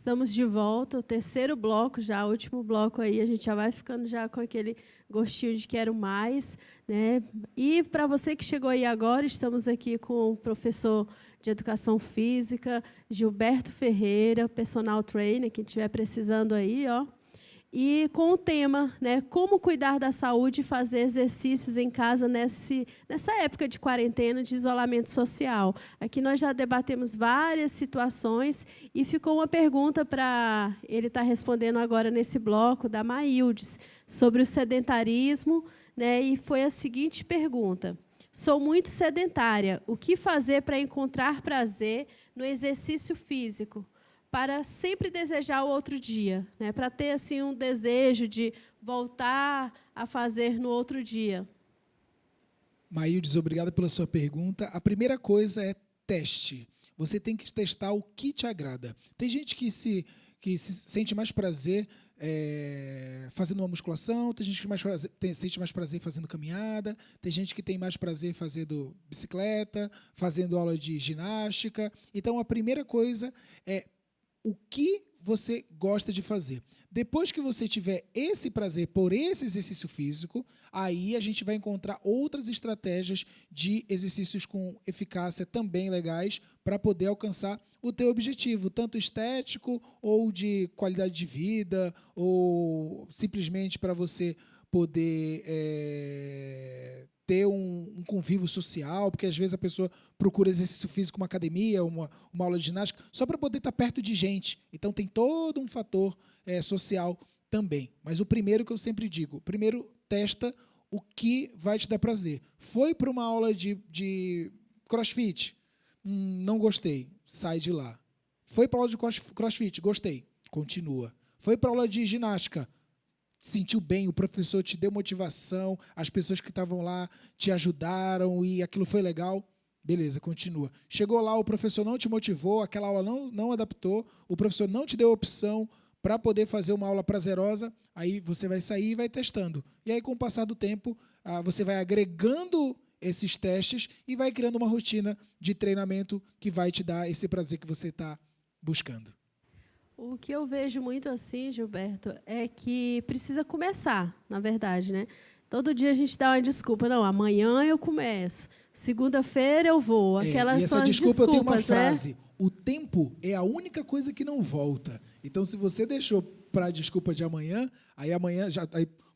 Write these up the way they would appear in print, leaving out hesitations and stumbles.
Estamos de volta, o terceiro bloco, já o último bloco aí, a gente já vai ficando já com aquele gostinho de quero mais, né? E para você que chegou aí agora, estamos aqui com o professor de Educação Física, Gilberto Ferreira, personal trainer, quem estiver precisando aí, ó. E com o tema, né, como cuidar da saúde e fazer exercícios em casa nessa época de quarentena, de isolamento social. Aqui nós já debatemos várias situações e ficou uma pergunta para ele estar respondendo agora nesse bloco, da Maíldes, sobre o sedentarismo, né, e foi a seguinte pergunta: sou muito sedentária, o que fazer para encontrar prazer no exercício físico? Para sempre desejar o outro dia, né? Para ter assim um desejo de voltar a fazer no outro dia. Maíldes, obrigado pela sua pergunta. A primeira coisa é teste. Você tem que testar o que te agrada. Tem gente que se sente mais prazer fazendo uma musculação, tem gente que sente mais prazer fazendo caminhada, tem gente que tem mais prazer fazendo bicicleta, fazendo aula de ginástica. Então, a primeira coisa é o que você gosta de fazer. Depois que você tiver esse prazer por esse exercício físico, aí a gente vai encontrar outras estratégias de exercícios com eficácia também legais para poder alcançar o teu objetivo, tanto estético ou de qualidade de vida, ou simplesmente para você poder ter um convívio social, porque às vezes a pessoa procura exercício físico, uma academia, uma aula de ginástica, só para poder estar perto de gente. Então tem todo um fator social também. Mas o primeiro que eu sempre digo, primeiro testa o que vai te dar prazer. Foi para uma aula de crossfit? Não gostei, sai de lá. Foi para aula de crossfit? Gostei, continua. Foi para aula de ginástica? Sentiu bem, o professor te deu motivação, as pessoas que estavam lá te ajudaram e aquilo foi legal, beleza, continua. Chegou lá, o professor não te motivou, aquela aula não adaptou, o professor não te deu opção para poder fazer uma aula prazerosa, aí você vai sair e vai testando. E aí, com o passar do tempo, você vai agregando esses testes e vai criando uma rotina de treinamento que vai te dar esse prazer que você está buscando. O que eu vejo muito assim, Gilberto, é que precisa começar, na verdade, né? Todo dia a gente dá uma desculpa. Não, amanhã eu começo. Segunda-feira eu vou. Aquelas E são essa as desculpa, eu tenho uma desculpas, né? frase: o tempo é a única coisa que não volta. Então, se você deixou para a desculpa de amanhã, aí amanhã já...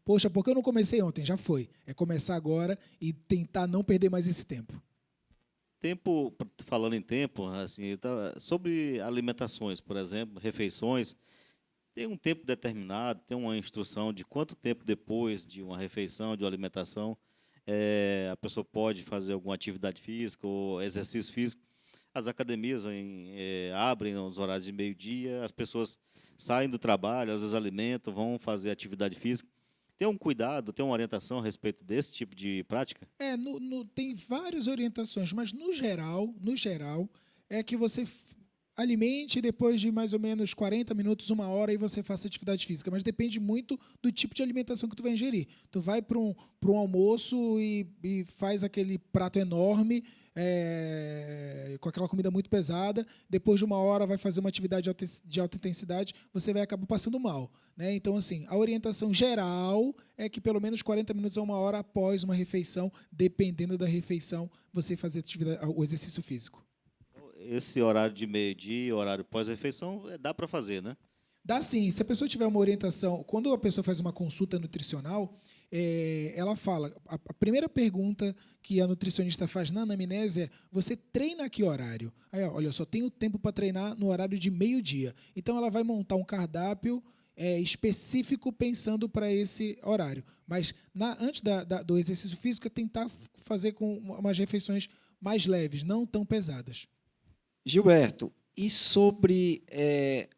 poxa, por que eu não comecei ontem? Já foi. É começar agora e tentar não perder mais esse tempo. Falando em tempo, assim, sobre alimentações, por exemplo, refeições, tem um tempo determinado, tem uma instrução de quanto tempo depois de uma refeição, de uma alimentação, a pessoa pode fazer alguma atividade física ou exercício físico. As academias abrem nos horários de meio-dia, as pessoas saem do trabalho, às vezes alimentam, vão fazer atividade física. Tem um cuidado, tem uma orientação a respeito desse tipo de prática? Tem várias orientações, mas no geral, é que você alimente depois de mais ou menos 40 minutos, uma hora, e você faça atividade física. Mas depende muito do tipo de alimentação que tu vai ingerir. Tu vai para um almoço e faz aquele prato enorme, com aquela comida muito pesada, depois de uma hora vai fazer uma atividade de alta intensidade, você vai acabar passando mal. Né? Então, assim, a orientação geral é que pelo menos 40 minutos a uma hora após uma refeição, dependendo da refeição, você fazer o exercício físico. Esse horário de meio-dia, horário pós-refeição, dá para fazer, né? Dá sim. Se a pessoa tiver uma orientação, quando a pessoa faz uma consulta nutricional, ela fala, a primeira pergunta que a nutricionista faz na anamnese é: você treina a que horário? Aí, olha, eu só tenho tempo para treinar no horário de meio-dia. Então, ela vai montar um cardápio específico pensando para esse horário. Mas antes do exercício físico, é tentar fazer com umas refeições mais leves, não tão pesadas. Gilberto, e sobre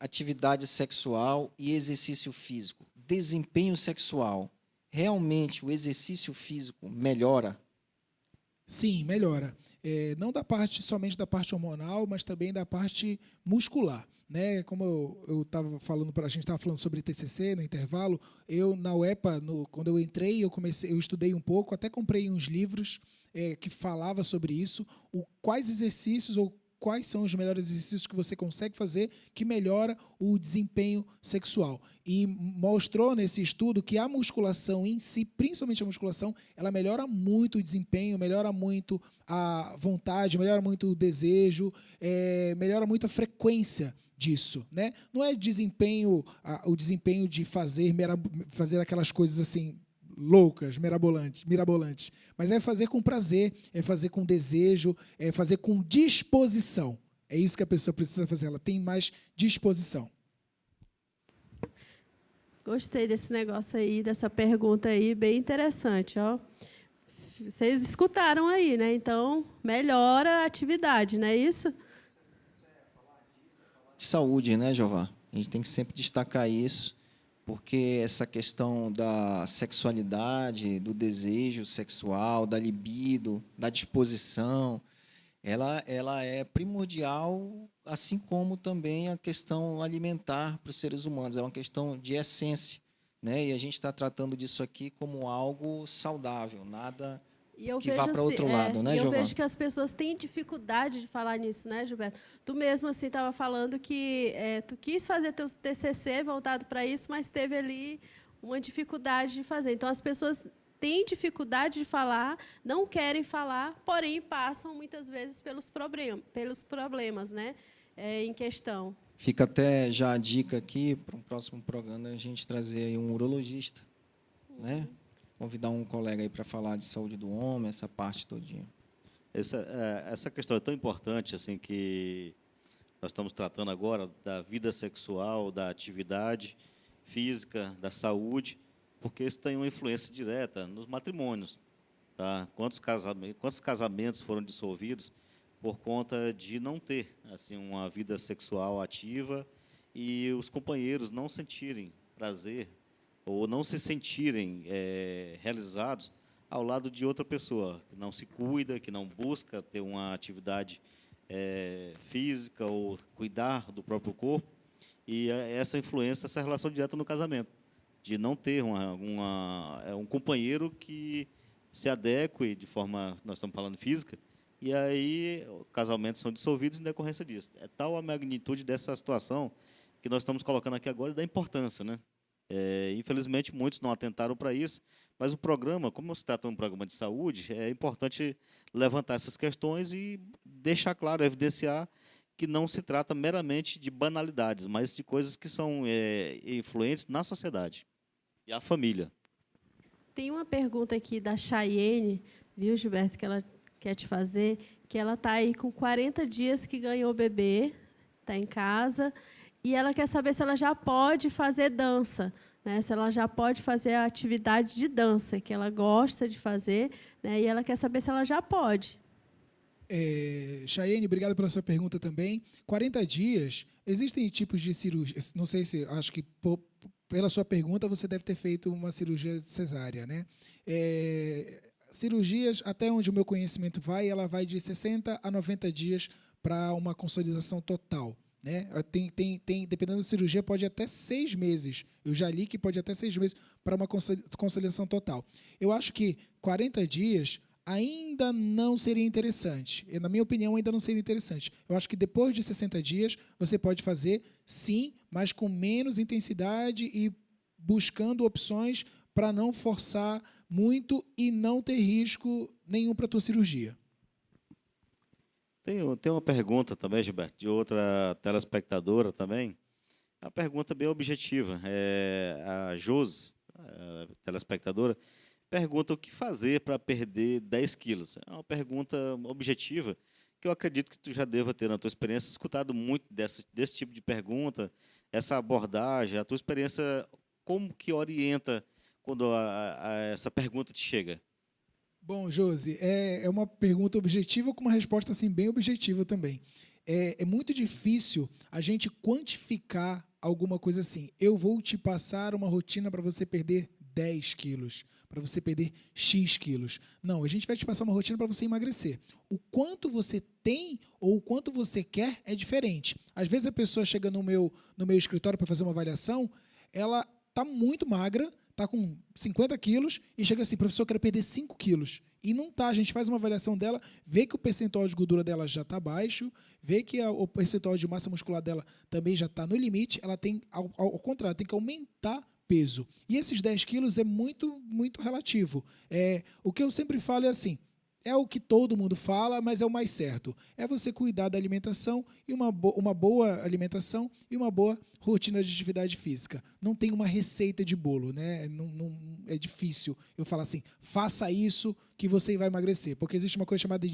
atividade sexual e exercício físico? Desempenho sexual, realmente o exercício físico melhora? Sim, melhora. Não somente da parte hormonal, mas também da parte muscular. Né? Como eu estava falando, a gente estava falando sobre TCC no intervalo, eu na UEPA, quando eu entrei, eu estudei um pouco, até comprei uns livros que falavam sobre isso, quais exercícios ou quais são os melhores exercícios que você consegue fazer que melhora o desempenho sexual. E mostrou nesse estudo que a musculação em si, principalmente a musculação, ela melhora muito o desempenho, melhora muito a vontade, melhora muito o desejo, melhora muito a frequência disso, né? Não é desempenho, o desempenho de fazer aquelas coisas assim loucas, mirabolantes, mas é fazer com prazer, é fazer com desejo, é fazer com disposição. É isso que a pessoa precisa fazer, ela tem mais disposição. Gostei desse negócio aí, dessa pergunta aí, bem interessante, ó. Vocês escutaram aí, né? Então, melhora a atividade, não é isso? De saúde, né, Jeová? A gente tem que sempre destacar isso, porque essa questão da sexualidade, do desejo sexual, da libido, da disposição, ela é primordial, assim como também a questão alimentar para os seres humanos. É uma questão de essência, né? E a gente está tratando disso aqui como algo saudável, nada que vá para outro lado, né, eu Giovana? vejo que as pessoas têm dificuldade de falar nisso, né, Gilberto? Tu mesmo assim estava falando que tu quis fazer teu TCC voltado para isso, mas teve ali uma dificuldade de fazer. Então, as pessoas têm dificuldade de falar, não querem falar, porém passam muitas vezes pelos problemas, né, em questão. Fica até já a dica aqui para um próximo programa a gente trazer aí um urologista, né? Convidar um colega aí para falar de saúde do homem, essa parte todinha. Essa questão é tão importante assim que nós estamos tratando agora da vida sexual, da atividade física, da saúde, porque isso tem uma influência direta nos matrimônios. Tá? Quantos casamentos foram dissolvidos por conta de não ter assim uma vida sexual ativa e os companheiros não sentirem prazer ou não se sentirem realizados ao lado de outra pessoa, que não se cuida, que não busca ter uma atividade física ou cuidar do próprio corpo, e essa influência, essa relação direta no casamento, de não ter um companheiro que se adeque de forma, nós estamos falando física, e aí casamentos são dissolvidos em decorrência disso. É tal a magnitude dessa situação que nós estamos colocando aqui agora e da importância, né? Infelizmente, muitos não atentaram para isso, mas o programa, como se trata de um programa de saúde, é importante levantar essas questões e deixar claro, evidenciar que não se trata meramente de banalidades, mas de coisas que são influentes na sociedade e a família. Tem uma pergunta aqui da Chayene, viu, Gilberto, que ela quer te fazer, que ela está aí com 40 dias que ganhou o bebê, está em casa, e ela quer saber se ela já pode fazer dança, né? Se ela já pode fazer a atividade de dança, que ela gosta de fazer, né? E ela quer saber se ela já pode. Chayene, obrigado pela sua pergunta também. 40 dias, existem tipos de cirurgia, não sei se, acho que pela sua pergunta você deve ter feito uma cirurgia cesárea, né? Cirurgias, até onde o meu conhecimento vai, ela vai de 60 a 90 dias para uma consolidação total. Né? Dependendo da cirurgia, pode ir até 6 meses. Eu já li que pode ir até 6 meses para uma consolidação total. Eu acho que 40 dias ainda não seria interessante. Na minha opinião, ainda não seria interessante. Eu acho que depois de 60 dias, você pode fazer, sim, mas com menos intensidade e buscando opções para não forçar muito e não ter risco nenhum para a tua cirurgia. Tem uma pergunta também, Gilberto, de outra telespectadora também. A pergunta bem objetiva. A Josi, a telespectadora, pergunta o que fazer para perder 10 quilos. É uma pergunta objetiva que eu acredito que tu já deva ter, na tua experiência, escutado muito desse tipo de pergunta, essa abordagem, a tua experiência, como que orienta quando essa pergunta te chega? Bom, Josi, é uma pergunta objetiva com uma resposta assim, bem objetiva também. É muito difícil a gente quantificar alguma coisa assim. Eu vou te passar uma rotina para você perder 10 quilos, para você perder X quilos. Não, a gente vai te passar uma rotina para você emagrecer. O quanto você tem ou o quanto você quer é diferente. Às vezes a pessoa chega no meu escritório para fazer uma avaliação, ela está muito magra, está com 50 quilos e chega assim, professor, eu quero perder 5 quilos. E não está. A gente faz uma avaliação dela, vê que o percentual de gordura dela já está baixo, vê que o percentual de massa muscular dela também já está no limite, ela tem, ao contrário, tem que aumentar peso. E esses 10 quilos é muito, muito relativo. O que eu sempre falo é assim, é o que todo mundo fala, mas é o mais certo. É você cuidar da alimentação, e uma boa alimentação e uma boa rotina de atividade física. Não tem uma receita de bolo, né? Não, é difícil eu falar assim, faça isso que você vai emagrecer, porque existe uma coisa chamada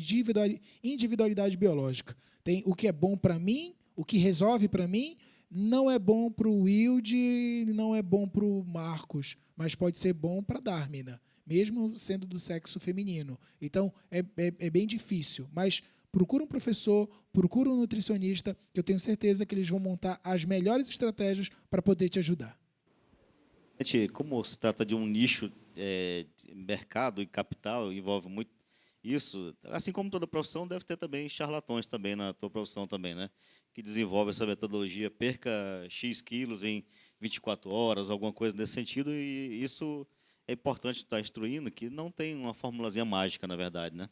individualidade biológica. Tem o que é bom para mim, o que resolve para mim, não é bom para o Wilde, não é bom para o Marcos, mas pode ser bom para a Dármina, mesmo sendo do sexo feminino. Então, é bem difícil, mas procura um professor, procura um nutricionista, que eu tenho certeza que eles vão montar as melhores estratégias para poder te ajudar. Como se trata de um nicho de mercado e capital, envolve muito isso, assim como toda profissão, deve ter também charlatões também na tua profissão também, né? Que desenvolve essa metodologia, perca X quilos em 24 horas, alguma coisa nesse sentido, e isso é importante estar instruindo, que não tem uma formulazinha mágica, na verdade, né?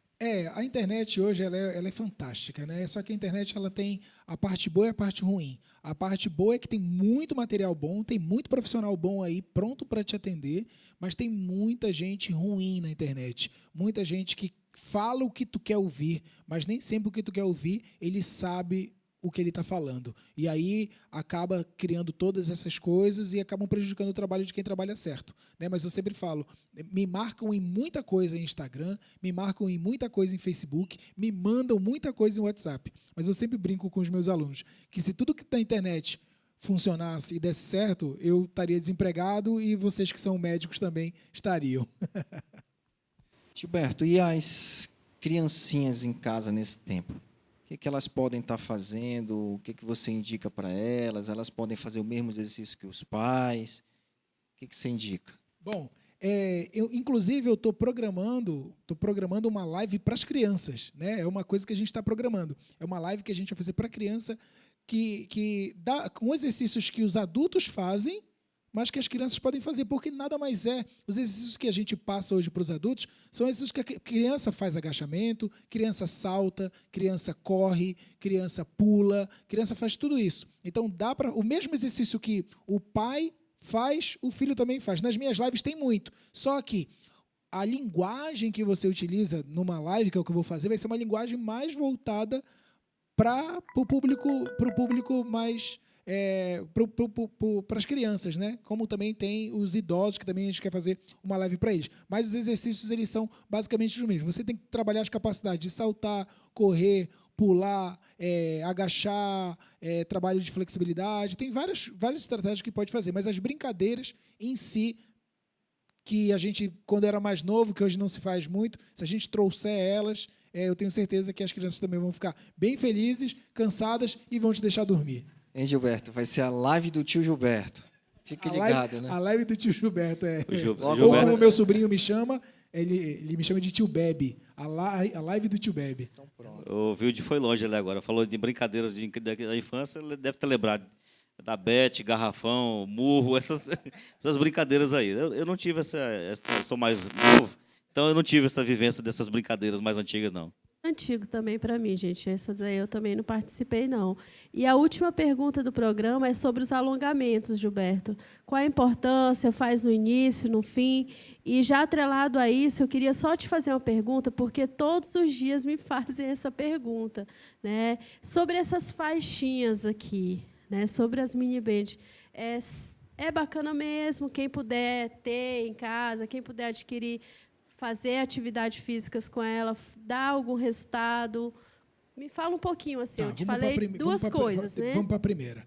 A internet hoje ela é fantástica, né? Só que a internet ela tem a parte boa e a parte ruim. A parte boa é que tem muito material bom, tem muito profissional bom aí pronto para te atender, mas tem muita gente ruim na internet. Muita gente que fala o que tu quer ouvir, mas nem sempre o que tu quer ouvir ele sabe o que ele está falando. E aí acaba criando todas essas coisas e acabam prejudicando o trabalho de quem trabalha certo, né? Mas eu sempre falo, me marcam em muita coisa em Instagram, me marcam em muita coisa em Facebook, me mandam muita coisa em WhatsApp. Mas eu sempre brinco com os meus alunos que se tudo que está na internet funcionasse e desse certo, eu estaria desempregado e vocês que são médicos também estariam. Gilberto, e as criancinhas em casa nesse tempo? O que elas podem estar fazendo? O que você indica para elas? Elas podem fazer o mesmo exercício que os pais? O que você indica? Bom, inclusive eu estou programando uma live para as crianças, né? É uma coisa que a gente está programando. É uma live que a gente vai fazer para a criança que dá com exercícios que os adultos fazem, mas que as crianças podem fazer, porque nada mais os exercícios que a gente passa hoje para os adultos são exercícios que a criança faz agachamento, criança salta, criança corre, criança pula, criança faz tudo isso. Então, dá para o mesmo exercício que o pai faz, o filho também faz. Nas minhas lives tem muito, só que a linguagem que você utiliza numa live, que é o que eu vou fazer, vai ser uma linguagem mais voltada para o público mais... para as crianças, né? Como também tem os idosos, que também a gente quer fazer uma live para eles. Mas os exercícios eles são basicamente os mesmos. Você tem que trabalhar as capacidades de saltar, correr, pular, agachar, trabalho de flexibilidade. Tem várias estratégias que pode fazer, mas as brincadeiras em si, que a gente, quando era mais novo, que hoje não se faz muito, se a gente trouxer elas, eu tenho certeza que as crianças também vão ficar bem felizes, cansadas e vão te deixar dormir. Hein, Gilberto? Vai ser a live do tio Gilberto. Fique ligado, né? A live do tio Gilberto. Ou Gilberto, como o meu sobrinho me chama, ele me chama de tio Bebe. A live do tio Bebe. Então, pronto. O Vilde foi longe ali agora. Falou de brincadeiras da infância, ele deve ter lembrado da Bete, garrafão, murro, essas brincadeiras aí. Eu não tive eu sou mais novo, então eu não tive essa vivência dessas brincadeiras mais antigas, não. Antigo também para mim, gente. Essas aí eu também não participei, não. E a última pergunta do programa é sobre os alongamentos, Gilberto. Qual a importância? Faz no início, no fim? E já atrelado a isso, eu queria só te fazer uma pergunta, porque todos os dias me fazem essa pergunta, né? Sobre essas faixinhas aqui, né? Sobre as mini band. É bacana mesmo, quem puder ter em casa, quem puder adquirir, fazer atividades físicas com ela, dá algum resultado? Me fala um pouquinho assim. Eu te falei duas coisas, né? Vamos para a primeira.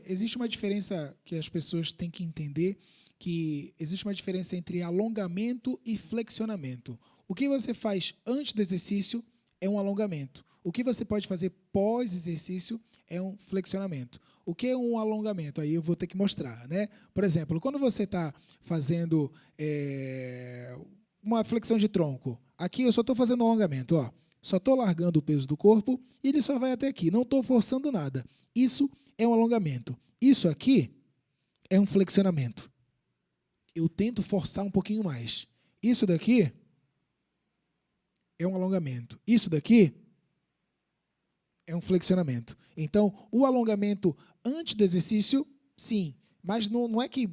Existe uma diferença que as pessoas têm que entender, que existe uma diferença entre alongamento e flexionamento. O que você faz antes do exercício é um alongamento. O que você pode fazer pós-exercício é um flexionamento. O que é um alongamento? Aí eu vou ter que mostrar, né? Por exemplo, quando você está fazendo uma flexão de tronco, aqui eu só estou fazendo alongamento, ó. Só estou largando o peso do corpo e ele só vai até aqui. Não estou forçando nada. Isso é um alongamento. Isso aqui é um flexionamento. Eu tento forçar um pouquinho mais. Isso daqui é um alongamento. Isso daqui é um flexionamento. Então, o alongamento antes do exercício, sim, mas não é que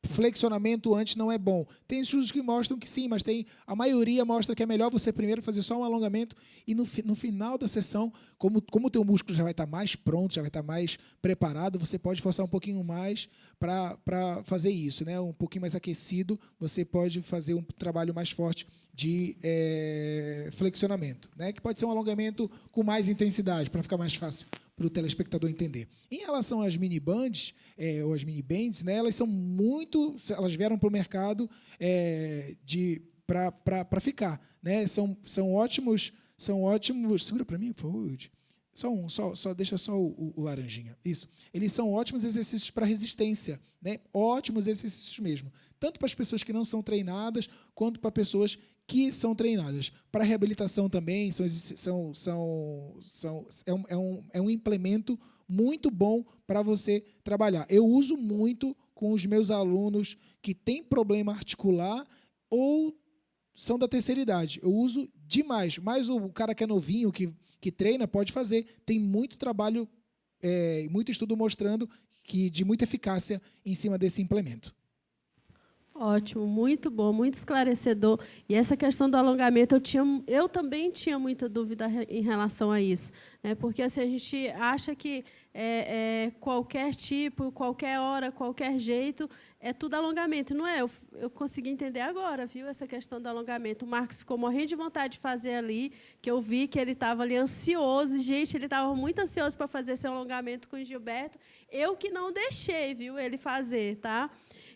flexionamento antes não é bom. Tem estudos que mostram que sim, mas a maioria mostra que é melhor você primeiro fazer só um alongamento e no final da sessão, como o teu músculo já vai estar mais pronto, já vai estar mais preparado, você pode forçar um pouquinho mais para fazer isso, né? Um pouquinho mais aquecido, você pode fazer um trabalho mais forte de flexionamento, né? Que pode ser um alongamento com mais intensidade, para ficar mais fácil para o telespectador entender. Em relação às mini bands, ou as mini bands, né, elas vieram para o mercado para ficar, né? São ótimos. Segura para mim, por favor. Só deixa só o laranjinha. Isso. Eles são ótimos exercícios para resistência, né? Ótimos exercícios mesmo. Tanto para as pessoas que não são treinadas, quanto para pessoas que são treinadas. Para reabilitação também, é um implemento muito bom para você trabalhar. Eu uso muito com os meus alunos que têm problema articular ou são da terceira idade. Eu uso demais. Mas o cara que é novinho, que treina, pode fazer. Tem muito trabalho, muito estudo mostrando que de muita eficácia em cima desse implemento. Ótimo, muito bom, muito esclarecedor. E essa questão do alongamento, eu também tinha muita dúvida em relação a isso, né? Porque assim, a gente acha que qualquer tipo, qualquer hora, qualquer jeito, é tudo alongamento. Não é? Eu consegui entender agora, viu, essa questão do alongamento. O Marcos ficou morrendo de vontade de fazer ali, que eu vi que ele estava ali ansioso. Gente, ele estava muito ansioso para fazer esse alongamento com o Gilberto. Eu que não deixei, viu, ele fazer, tá?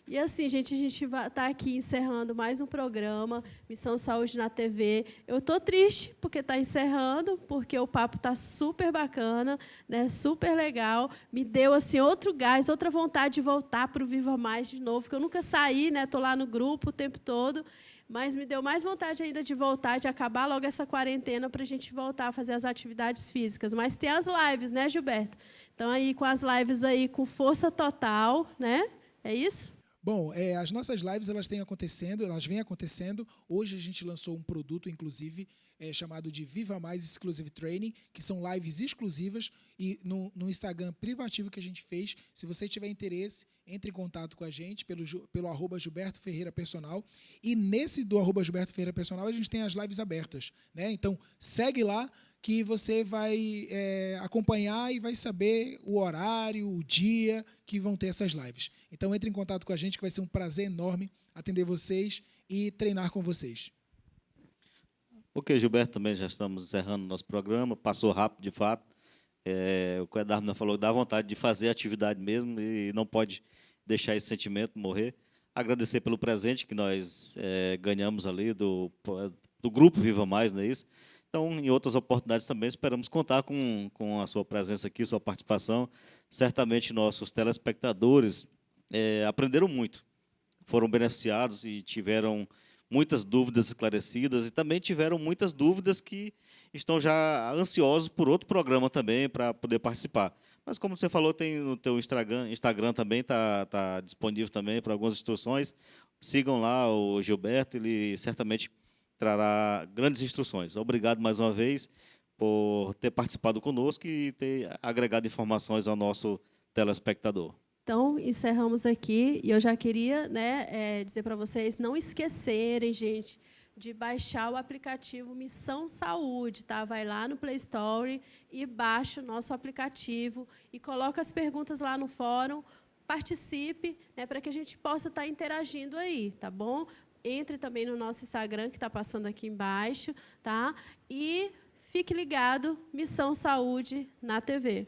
E assim, gente, a gente está aqui encerrando mais um programa, Missão Saúde na TV. Eu estou triste porque está encerrando, porque o papo está super bacana, né? Super legal. Me deu assim, outro gás, outra vontade de voltar para o Viva Mais de novo, porque eu nunca saí, né? Estou lá no grupo o tempo todo, mas me deu mais vontade ainda de voltar, de acabar logo essa quarentena para a gente voltar a fazer as atividades físicas. Mas tem as lives, né, Gilberto? Então, aí com as lives aí com força total, né? É isso? Bom, as nossas lives elas vêm acontecendo. Hoje a gente lançou um produto, inclusive, chamado de Viva Mais Exclusive Training, que são lives exclusivas e no Instagram privativo que a gente fez. Se você tiver interesse, entre em contato com a gente pelo @Gilberto Ferreira Personal. E nesse do @Gilberto Ferreira Personal a gente tem as lives abertas, né? Então, segue lá que você vai acompanhar e vai saber o horário, o dia que vão ter essas lives. Então, entre em contato com a gente, que vai ser um prazer enorme atender vocês e treinar com vocês. Ok, Gilberto, também já estamos encerrando o nosso programa. Passou rápido, de fato. O que a Darmina falou, dá vontade de fazer atividade mesmo e não pode deixar esse sentimento morrer. Agradecer pelo presente que nós ganhamos ali do Grupo Viva Mais, não é isso? Então, em outras oportunidades também, esperamos contar com a sua presença aqui, sua participação. Certamente, nossos telespectadores aprenderam muito, foram beneficiados e tiveram muitas dúvidas esclarecidas e também tiveram muitas dúvidas que estão já ansiosos por outro programa também para poder participar. Mas, como você falou, tem no teu Instagram também, está disponível também para algumas instruções. Sigam lá o Gilberto, ele certamente trará grandes instruções. Obrigado mais uma vez por ter participado conosco e ter agregado informações ao nosso telespectador. Então, encerramos aqui. E eu já queria, né, dizer para vocês não esquecerem, gente, de baixar o aplicativo Missão Saúde. Tá? Vai lá no Play Store e baixa o nosso aplicativo e coloca as perguntas lá no fórum. Participe, né, para que a gente possa estar interagindo aí, tá bom? Entre também no nosso Instagram, que está passando aqui embaixo, tá? E fique ligado, Missão Saúde na TV.